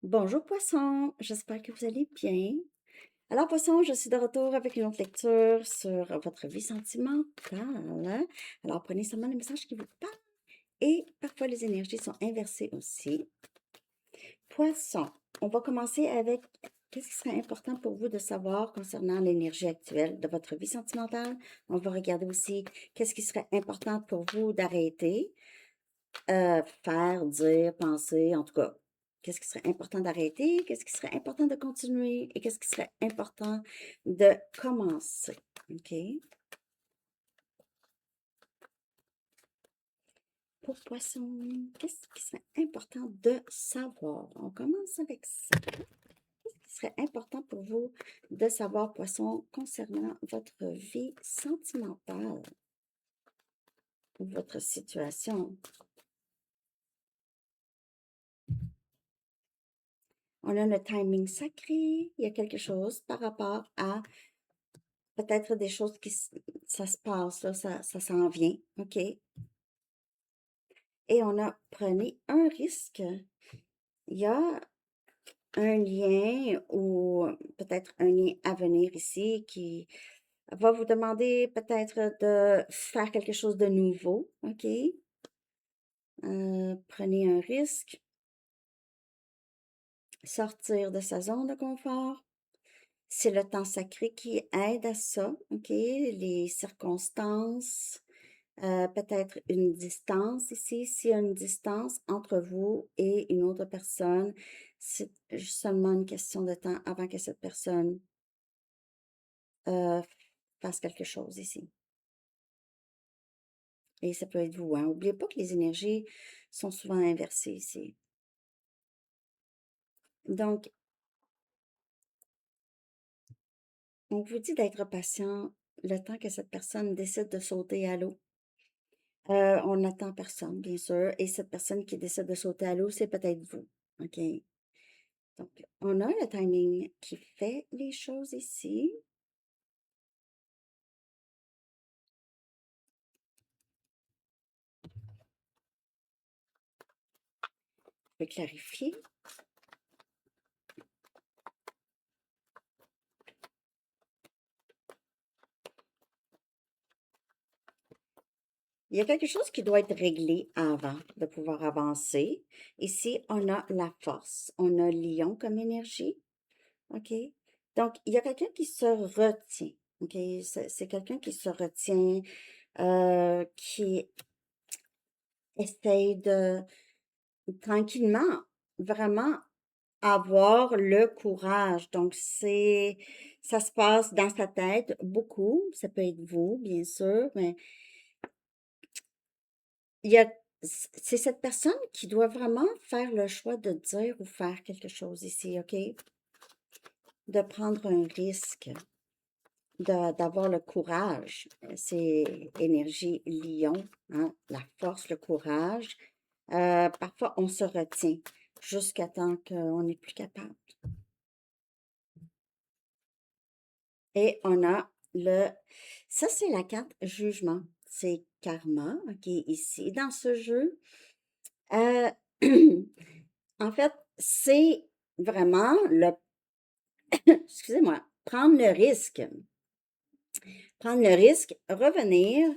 Bonjour Poisson, j'espère que vous allez bien. Alors Poisson, je suis de retour avec une autre lecture sur votre vie sentimentale. Alors prenez seulement les messages qui vous parlent et parfois les énergies sont inversées aussi. Poisson, on va commencer avec qu'est-ce qui serait important pour vous de savoir concernant l'énergie actuelle de votre vie sentimentale. On va regarder aussi qu'est-ce qui serait important pour vous d'arrêter, faire, dire, penser, en tout cas. Qu'est-ce qui serait important d'arrêter? Qu'est-ce qui serait important de continuer? Et qu'est-ce qui serait important de commencer? OK? Pour Poisson, qu'est-ce qui serait important de savoir? On commence avec ça. Qu'est-ce qui serait important pour vous de savoir, Poisson, concernant votre vie sentimentale ou votre situation? On a le timing sacré. Il y a quelque chose par rapport à peut-être des choses ça se passe, là, ça s'en vient, OK? Et on a prenez un risque. Il y a un lien ou peut-être un lien à venir ici qui va vous demander peut-être de faire quelque chose de nouveau, OK? Prenez un risque, sortir de sa zone de confort. C'est le temps sacré qui aide à ça, OK? Les circonstances, peut-être une distance ici. S'il y a une distance entre vous et une autre personne, c'est seulement une question de temps avant que cette personne euh, fasse quelque chose ici. Et ça peut être vous, hein. N'oubliez pas que les énergies sont souvent inversées ici. Donc, on vous dit d'être patient le temps que cette personne décide de sauter à l'eau. On n'attend personne, bien sûr, et cette personne qui décide de sauter à l'eau, c'est peut-être vous, OK? Donc, on a le timing qui fait les choses ici. Je vais clarifier. Il y a quelque chose qui doit être réglé avant de pouvoir avancer. Ici, on a la force. On a Lion comme énergie. OK? Donc, il y a quelqu'un qui se retient. OK? C'est quelqu'un qui se retient, qui essaye de tranquillement, vraiment avoir le courage. Donc, ça se passe dans sa tête beaucoup. Ça peut être vous, bien sûr, mais il y a, c'est cette personne qui doit vraiment faire le choix de dire ou faire quelque chose ici, OK? De prendre un risque, d'avoir le courage. C'est énergie lion, hein? La force, le courage. Parfois, on se retient jusqu'à temps qu'on n'est plus capable. Et on a ça c'est la carte jugement. C'est karma, OK, ici. Dans ce jeu, euh, en fait, c'est vraiment excusez-moi, prendre le risque. Prendre le risque, revenir,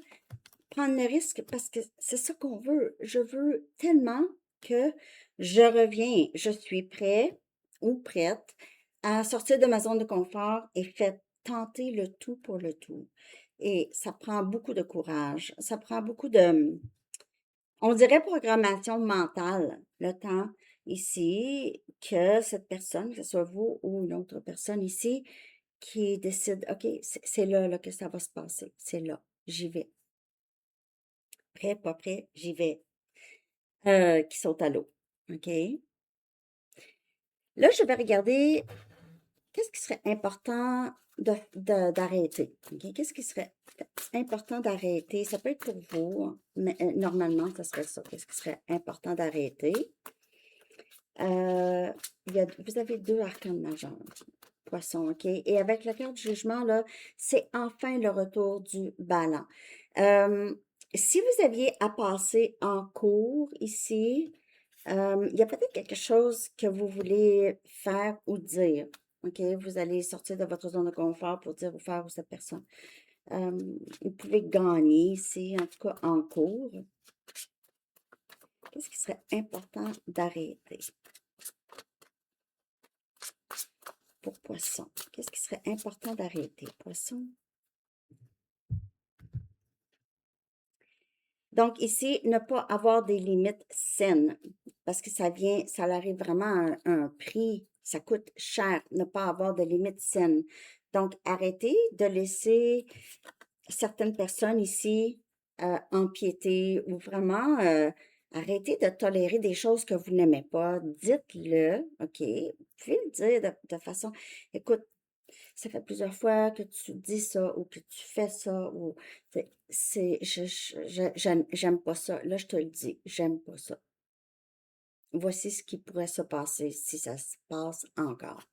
prendre le risque parce que c'est ça qu'on veut. Je veux tellement que je reviens. Je suis prêt ou prête à sortir de ma zone de confort et faire tenter le tout pour le tout. Et ça prend beaucoup de courage. Ça prend beaucoup on dirait programmation mentale, le temps ici que cette personne, que ce soit vous ou une autre personne ici, qui décide, OK, c'est là, là que ça va se passer. C'est là. J'y vais. Prêt, pas prêt, j'y vais. Qui saute à l'eau. OK? Là, je vais regarder qu'est-ce qui serait important d'arrêter. OK? Qu'est-ce qui serait important d'arrêter? Ça peut être pour vous, mais normalement, ça serait ça. Qu'est-ce qui serait important d'arrêter? Euh, vous avez deux arcanes majeurs, Poisson, OK? Et avec la carte jugement, là, c'est enfin le retour du ballon. Euh, si vous aviez à passer en cours ici, Il y a peut-être quelque chose que vous voulez faire ou dire. OK? Vous allez sortir de votre zone de confort pour dire ou faire à cette personne. Vous pouvez gagner ici, en tout cas en cours. Qu'est-ce qui serait important d'arrêter pour Poisson? Qu'est-ce qui serait important d'arrêter, Poisson? Donc ici, ne pas avoir des limites saines, parce que ça arrive vraiment à un prix, ça coûte cher, ne pas avoir de limites saines. Donc, arrêtez de laisser certaines personnes ici empiéter ou vraiment arrêtez de tolérer des choses que vous n'aimez pas. Dites-le, OK? Vous pouvez le dire de façon, écoute, ça fait plusieurs fois que tu dis ça ou que tu fais ça ou j'aime pas ça. Là, je te le dis, j'aime pas ça. Voici ce qui pourrait se passer si ça se passe encore.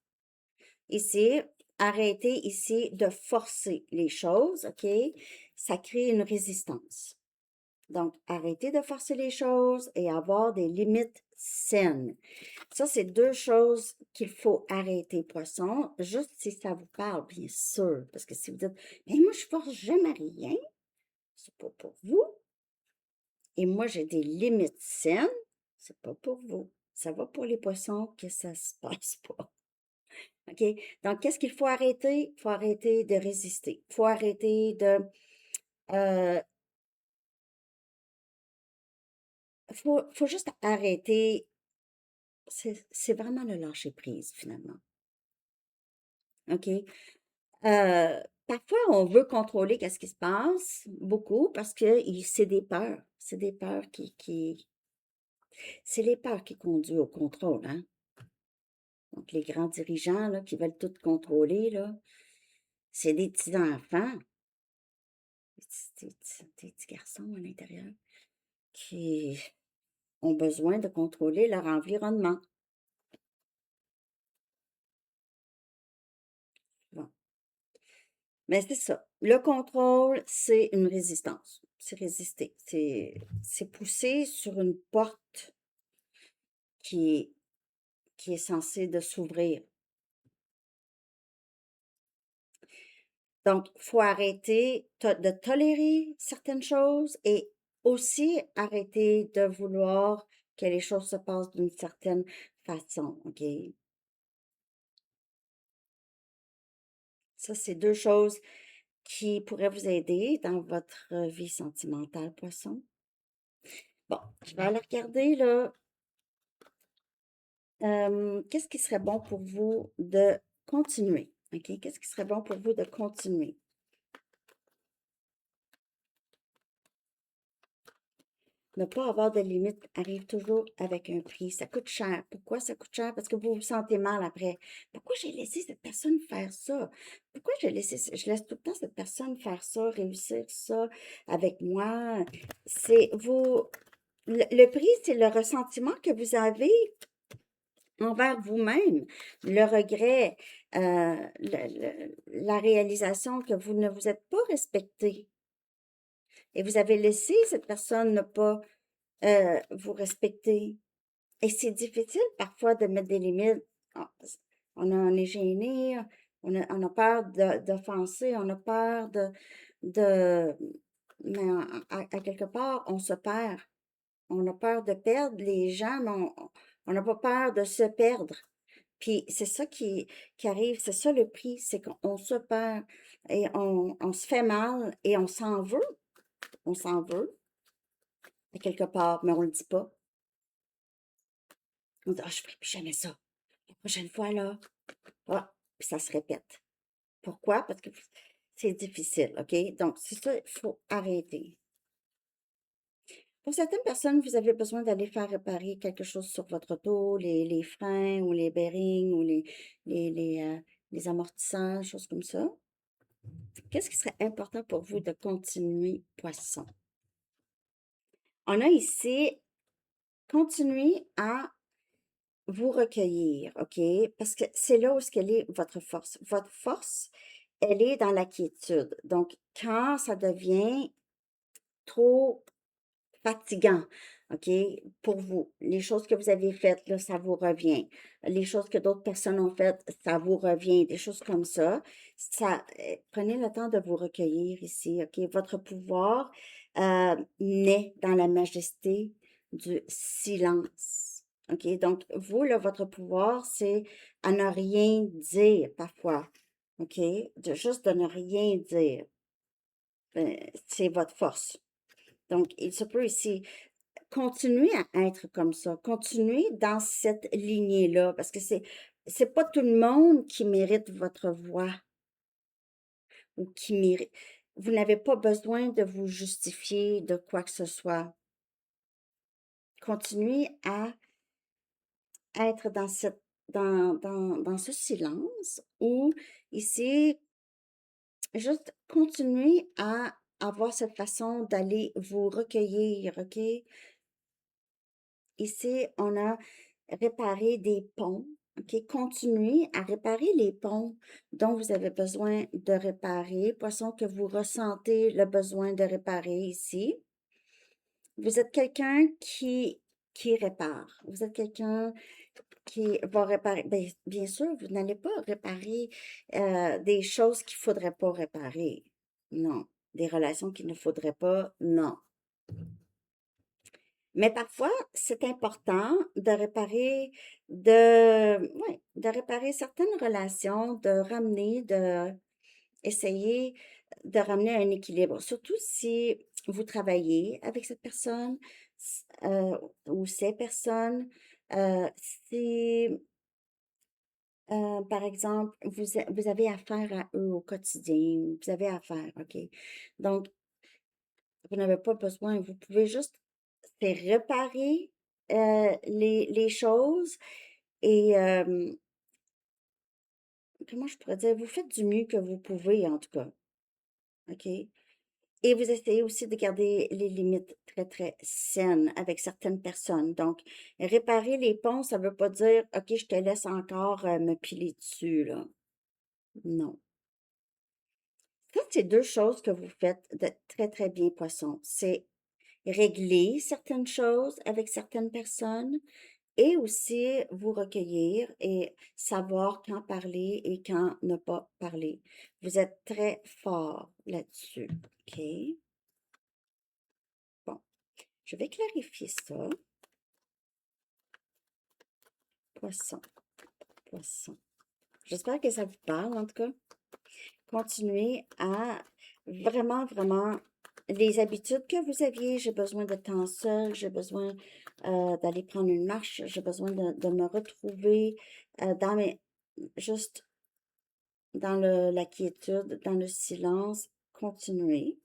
Ici, arrêtez ici de forcer les choses, OK? Ça crée une résistance. Donc, arrêtez de forcer les choses et avoir des limites saines. Ça, c'est deux choses qu'il faut arrêter, Poisson, juste si ça vous parle, bien sûr. Parce que si vous dites, mais moi, je force jamais rien, c'est pas pour vous. Et moi, j'ai des limites saines, c'est pas pour vous. Ça va pour les poissons que ça se passe pas. OK? Donc, qu'est-ce qu'il faut arrêter? Il faut arrêter de résister. Il faut arrêter de... euh, faut juste arrêter. C'est vraiment le lâcher prise, finalement. OK? Parfois, on veut contrôler qu'est-ce qui se passe, beaucoup, parce que c'est des peurs. C'est des peurs c'est les peurs qui conduisent au contrôle, hein? Donc, les grands dirigeants, là, qui veulent tout contrôler, là, c'est des petits enfants, des petits garçons à l'intérieur, qui ont besoin de contrôler leur environnement. Bon. Mais c'est ça. Le contrôle, c'est une résistance. C'est résister. C'est pousser sur une porte qui est, qui est censée de s'ouvrir. Donc, il faut arrêter de tolérer certaines choses et aussi arrêter de vouloir que les choses se passent d'une certaine façon, OK? Ça, c'est deux choses qui pourraient vous aider dans votre vie sentimentale, Poisson. Bon, je vais aller regarder, là, qu'est-ce qui serait bon pour vous de continuer, OK? Qu'est-ce qui serait bon pour vous de continuer? Ne pas avoir de limite arrive toujours avec un prix. Ça coûte cher. Pourquoi ça coûte cher? Parce que vous vous sentez mal après. Pourquoi j'ai laissé cette personne faire ça? Pourquoi je laisse tout le temps cette personne faire ça, réussir ça avec moi? C'est vous, le prix, c'est le ressentiment que vous avez envers vous-même, le regret, la réalisation que vous ne vous êtes pas respecté et vous avez laissé cette personne ne pas vous respecter. Et c'est difficile parfois de mettre des limites. Ah, on est gêné, on a peur d'offenser, on a peur de mais à quelque part, on se perd. On a peur de perdre les gens, mais on n'a pas peur de se perdre. Puis c'est ça qui arrive, c'est ça le prix, c'est qu'on se perd et on se fait mal et on s'en veut. On s'en veut à quelque part, mais on le dit pas. On dit: «Ah, je ferai plus jamais ça. La prochaine fois, là». Ah, puis ça se répète. Pourquoi? Parce que c'est difficile, OK? Donc, c'est ça, il faut arrêter. Pour certaines personnes, vous avez besoin d'aller faire réparer quelque chose sur votre auto, les freins ou les bearings ou les amortisseurs, choses comme ça. Qu'est-ce qui serait important pour vous de continuer, Poisson? On a ici, continuer à vous recueillir, OK? Parce que c'est là où est-ce qu'elle est votre force. Votre force, elle est dans la quiétude. Donc, quand ça devient trop fatigant, OK? Pour vous. Les choses que vous avez faites, là, ça vous revient. Les choses que d'autres personnes ont faites, ça vous revient. Des choses comme ça. Prenez le temps de vous recueillir ici, OK? Votre pouvoir naît dans la majesté du silence. OK? Donc, vous, là, votre pouvoir, c'est à ne rien dire parfois. OK? Juste de ne rien dire. C'est votre force. Donc, il se peut ici, continuez à être comme ça. Continuez dans cette lignée-là, parce que c'est pas tout le monde qui mérite votre voix ou qui mérite. Vous n'avez pas besoin de vous justifier de quoi que ce soit. Continuez à être dans ce silence où ici, juste continuez à avoir cette façon d'aller vous recueillir, OK? Ici, on a réparé des ponts. OK? Continuez à réparer les ponts dont vous avez besoin de réparer, poisson que vous ressentez le besoin de réparer ici. Vous êtes quelqu'un qui répare. Vous êtes quelqu'un qui va réparer. Bien sûr, vous n'allez pas réparer des choses qu'il ne faudrait pas réparer. Non. Des relations qu'il ne faudrait pas. Non. Mais parfois, c'est important ouais, de réparer certaines relations, de ramener, de essayer de ramener un équilibre. Surtout si vous travaillez avec cette personne ou ces personnes. Euh, si, par exemple, vous avez affaire à eux au quotidien, vous avez affaire, OK? Donc, vous n'avez pas besoin, vous pouvez juste c'est réparer les choses et comment je pourrais dire, vous faites du mieux que vous pouvez en tout cas, OK? Et vous essayez aussi de garder les limites très, très saines avec certaines personnes. Donc, réparer les ponts, ça veut pas dire, OK, je te laisse encore me piler dessus, là. Non. Ça, c'est deux choses que vous faites de très, très bien, poisson. C'est régler certaines choses avec certaines personnes et aussi vous recueillir et savoir quand parler et quand ne pas parler. Vous êtes très fort là-dessus. OK? Bon, je vais clarifier ça. Poisson, poisson. J'espère que ça vous parle, en tout cas. Continuez à vraiment, vraiment les habitudes que vous aviez. J'ai besoin de temps seul, j'ai besoin d'aller prendre une marche, j'ai besoin de me retrouver dans mes, juste dans la quiétude, dans le silence. Continuez.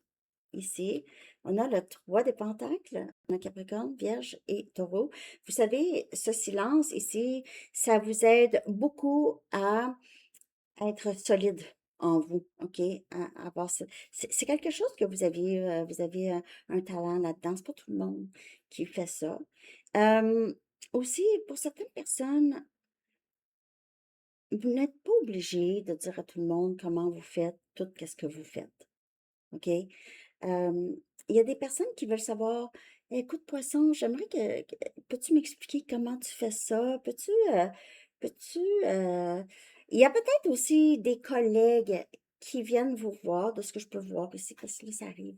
Ici, on a le 3 des pentacles, on a Capricorne, Vierge et Taureau. Vous savez, ce silence ici, ça vous aide beaucoup à être solide en vous, OK? À avoir c'est quelque chose que vous avez un talent là-dedans. C'est pas tout le monde qui fait ça. Euh, Aussi, pour certaines personnes, vous n'êtes pas obligé de dire à tout le monde comment vous faites tout ce que vous faites, OK? Il y a des personnes qui veulent savoir, écoute, poisson, j'aimerais peux-tu m'expliquer comment tu fais ça? Peux-tu, il y a peut-être aussi des collègues qui viennent vous voir, de ce que je peux voir ici, parce que là, ça arrive,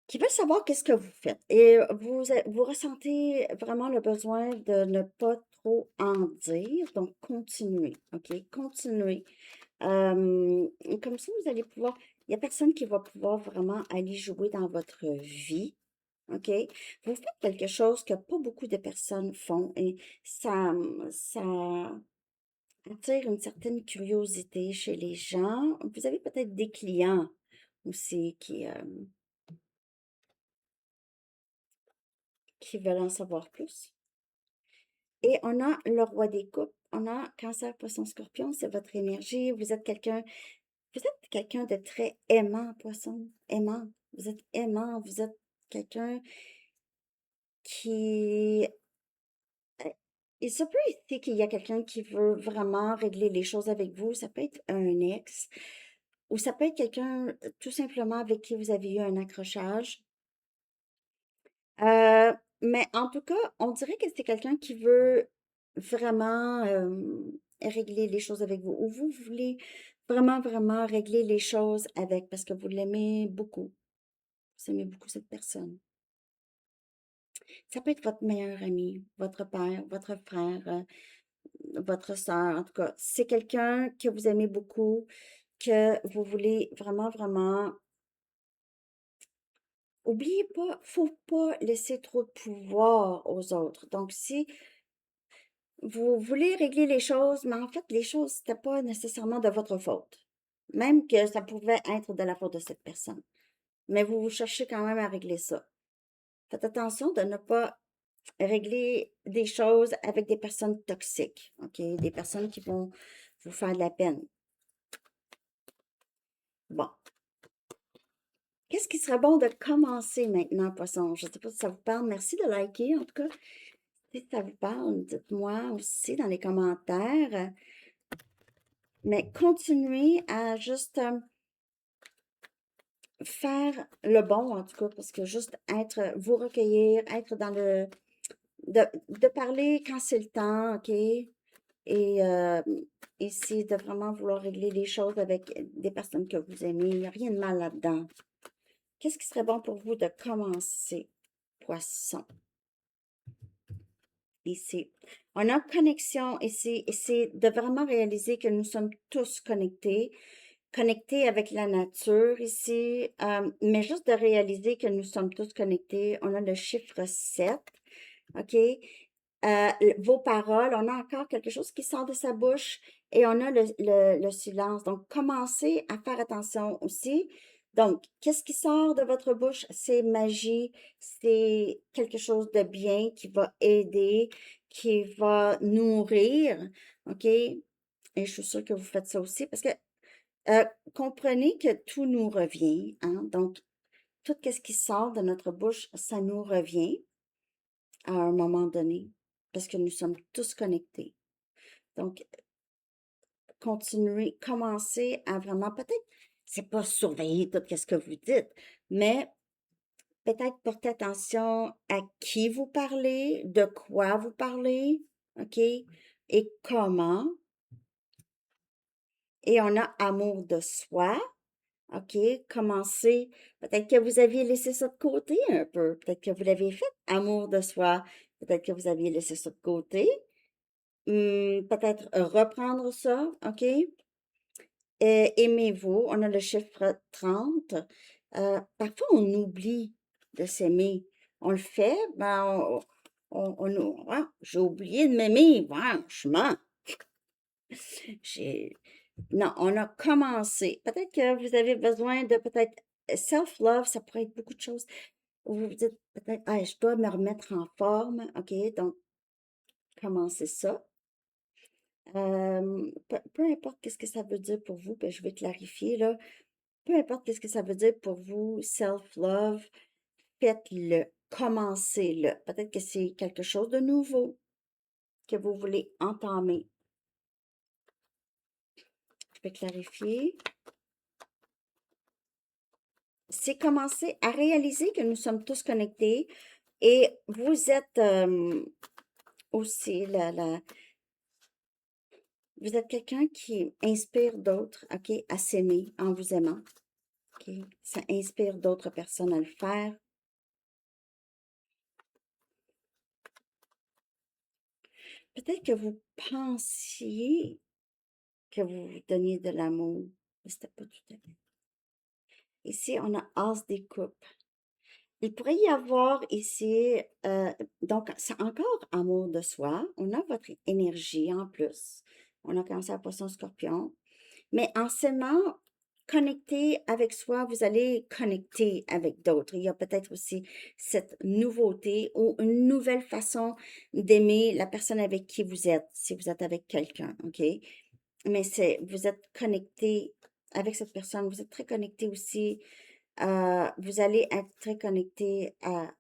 qui veulent savoir qu'est-ce que vous faites. Et vous ressentez vraiment le besoin de ne pas trop en dire, donc continuez, OK? Continuez. Comme ça, vous allez pouvoir, il n'y a personne qui va pouvoir vraiment aller jouer dans votre vie, OK? Vous faites quelque chose que pas beaucoup de personnes font et ça attire une certaine curiosité chez les gens. Vous avez peut-être des clients aussi qui veulent en savoir plus. Et on a le roi des coupes, on a Cancer, Poisson, Scorpion, c'est votre énergie. Vous êtes quelqu'un de très aimant, poisson, aimant. Vous êtes aimant, vous êtes quelqu'un qui... Il se peut ici qu'il y a quelqu'un qui veut vraiment régler les choses avec vous. Ça peut être un ex ou ça peut être quelqu'un tout simplement avec qui vous avez eu un accrochage. Mais en tout cas, on dirait que c'est quelqu'un qui veut vraiment régler les choses avec vous, ou vous voulez vraiment, vraiment régler les choses avec, parce que vous l'aimez beaucoup. Vous aimez beaucoup cette personne. Ça peut être votre meilleur ami, votre père, votre frère, votre sœur, en tout cas. C'est quelqu'un que vous aimez beaucoup, que vous voulez vraiment, vraiment. Oubliez pas, faut pas laisser trop de pouvoir aux autres. Donc, si vous voulez régler les choses, mais en fait, les choses, c'était pas nécessairement de votre faute. Même que ça pouvait être de la faute de cette personne. Mais vous cherchez quand même à régler ça. Faites attention de ne pas régler des choses avec des personnes toxiques, OK? Des personnes qui vont vous faire de la peine. Bon. Qu'est-ce qui serait bon de commencer maintenant, poisson? Je ne sais pas si ça vous parle. Merci de liker, en tout cas. Si ça vous parle, dites-moi aussi dans les commentaires. Mais continuez à juste faire le bon, en tout cas, parce que juste être, vous recueillir, être dans le, de parler quand c'est le temps, OK? Et essayer de vraiment vouloir régler les choses avec des personnes que vous aimez. Il n'y a rien de mal là-dedans. Qu'est-ce qui serait bon pour vous de commencer, poisson? Ici. On a connexion ici, et c'est de vraiment réaliser que nous sommes tous connectés avec la nature ici, mais juste de réaliser que nous sommes tous connectés. On a le chiffre 7, OK? Vos paroles, on a encore quelque chose qui sort de sa bouche et on a le silence. Donc, commencez à faire attention aussi. Donc, qu'est-ce qui sort de votre bouche? C'est magie, c'est quelque chose de bien qui va aider, qui va nourrir, OK? Et je suis sûre que vous faites ça aussi parce que euh, comprenez que tout nous revient, hein? Donc, tout ce qui sort de notre bouche, ça nous revient à un moment donné, parce que nous sommes tous connectés. Donc, continuez, commencez à vraiment, peut-être, c'est pas surveiller tout ce que vous dites, mais peut-être porter attention à qui vous parlez, de quoi vous parlez, OK? Et comment. Et on a amour de soi, OK? Commencez. Peut-être que vous aviez laissé ça de côté un peu. Peut-être que vous l'avez fait, amour de soi. Peut-être que vous aviez laissé ça de côté. Peut-être reprendre ça, OK? Aimez-vous, on a le chiffre 30. Parfois, on oublie de s'aimer. On le fait, ben, j'ai oublié de m'aimer, franchement. J'ai, non, on a commencé. Peut-être que vous avez besoin de peut-être self-love, ça pourrait être beaucoup de choses. Vous vous dites peut-être, ah, je dois me remettre en forme, OK? Donc, commencez ça. Peu importe qu'est-ce que ça veut dire pour vous, ben, je vais clarifier là. Peu importe qu'est-ce que ça veut dire pour vous, self-love, faites-le, commencez-le. Peut-être que c'est quelque chose de nouveau que vous voulez entamer. Je vais clarifier. C'est commencer à réaliser que nous sommes tous connectés et vous êtes aussi vous êtes quelqu'un qui inspire d'autres, OK, à s'aimer en vous aimant. OK? Ça inspire d'autres personnes à le faire. Peut-être que vous pensiez que vous vous donniez de l'amour, mais c'était pas tout à fait. Ici, on a As des coupes. Il pourrait y avoir ici, donc c'est encore amour de soi. On a votre énergie en plus. On a commencé à Poisson Scorpion. Mais en s'aimant, connecté avec soi, vous allez connecter avec d'autres. Il y a peut-être aussi cette nouveauté ou une nouvelle façon d'aimer la personne avec qui vous êtes, si vous êtes avec quelqu'un, OK? Mais vous êtes connecté avec cette personne, vous êtes très connecté aussi, vous allez être très connecté à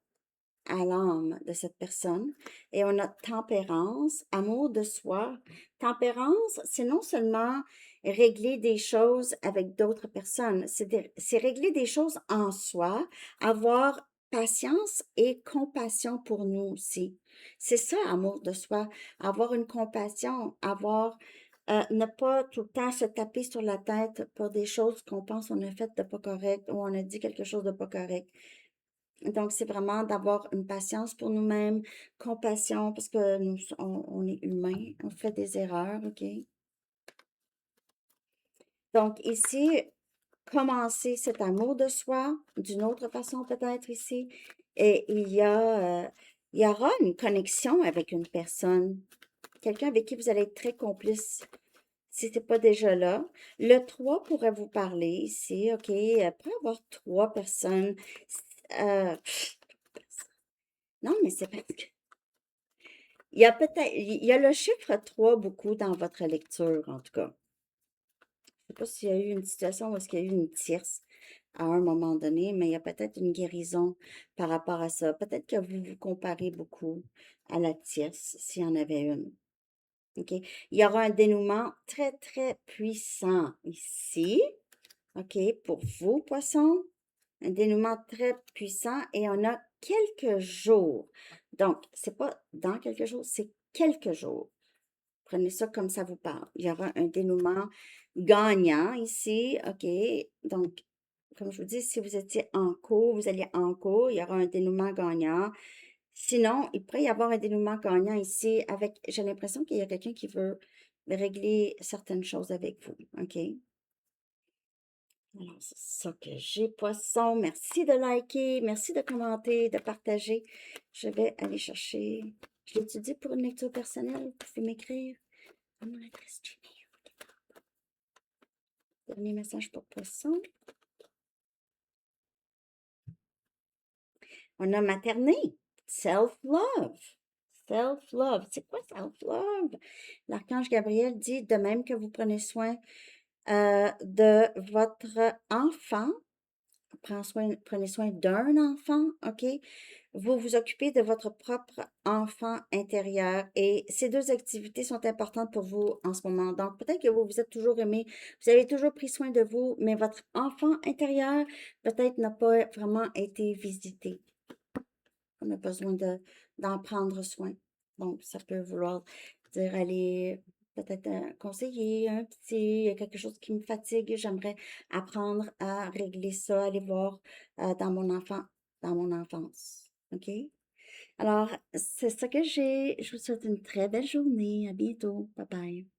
l'âme de cette personne. Et on a tempérance, amour de soi. Tempérance, c'est non seulement régler des choses avec d'autres personnes, c'est régler des choses en soi, avoir patience et compassion pour nous aussi. C'est ça, amour de soi. Avoir une compassion, ne pas tout le temps se taper sur la tête pour des choses qu'on pense qu'on a faites de pas correct ou on a dit quelque chose de pas correct. Donc, c'est vraiment d'avoir une patience pour nous-mêmes, compassion, parce que on est humain, on fait des erreurs, OK? Donc, ici, commencer cet amour de soi d'une autre façon peut-être ici. Et il y aura une connexion avec une personne, quelqu'un avec qui vous allez être très complice. Si c'est pas déjà là, le 3 pourrait vous parler ici, OK? Après avoir 3 personnes, euh, non, mais c'est parce que il y a le chiffre 3 beaucoup dans votre lecture, en tout cas. Je sais pas s'il y a eu une situation où est-ce qu'il y a eu une tierce à un moment donné, mais il y a peut-être une guérison par rapport à ça. Peut-être que vous vous comparez beaucoup à la tierce, s'il y en avait une. OK? Il y aura un dénouement très, très puissant ici. OK? Pour vous, poissons. Un dénouement très puissant et on a quelques jours. Donc, c'est pas dans quelques jours, c'est quelques jours. Prenez ça comme ça vous parle. Il y aura un dénouement gagnant ici. OK? Donc, comme je vous dis, si vous étiez en cours, vous allez en cours, il y aura un dénouement gagnant. Sinon, il pourrait y avoir un dénouement gagnant ici avec, j'ai l'impression qu'il y a quelqu'un qui veut régler certaines choses avec vous. OK? Alors, c'est ça que j'ai, poisson. Merci de liker, merci de commenter, de partager. Je vais aller chercher. Je l'étudie pour une lecture personnelle. Vous pouvez m'écrire à mon adresse Gmail. Dernier message pour poisson. On a materné. Self-love. Self-love. C'est quoi self-love? L'archange Gabriel dit, de même que vous prenez soin de votre enfant, prenez soin d'un enfant, OK? Vous vous occupez de votre propre enfant intérieur et ces deux activités sont importantes pour vous en ce moment. Donc, peut-être que vous vous êtes toujours aimé, vous avez toujours pris soin de vous, mais votre enfant intérieur peut-être n'a pas vraiment été visité. On a besoin d'en prendre soin. Donc, ça peut vouloir dire aller peut-être conseiller un petit, quelque chose qui me fatigue. J'aimerais apprendre à régler ça, aller voir dans mon enfance. OK? Alors, c'est ça que j'ai. Je vous souhaite une très belle journée. À bientôt. Bye bye.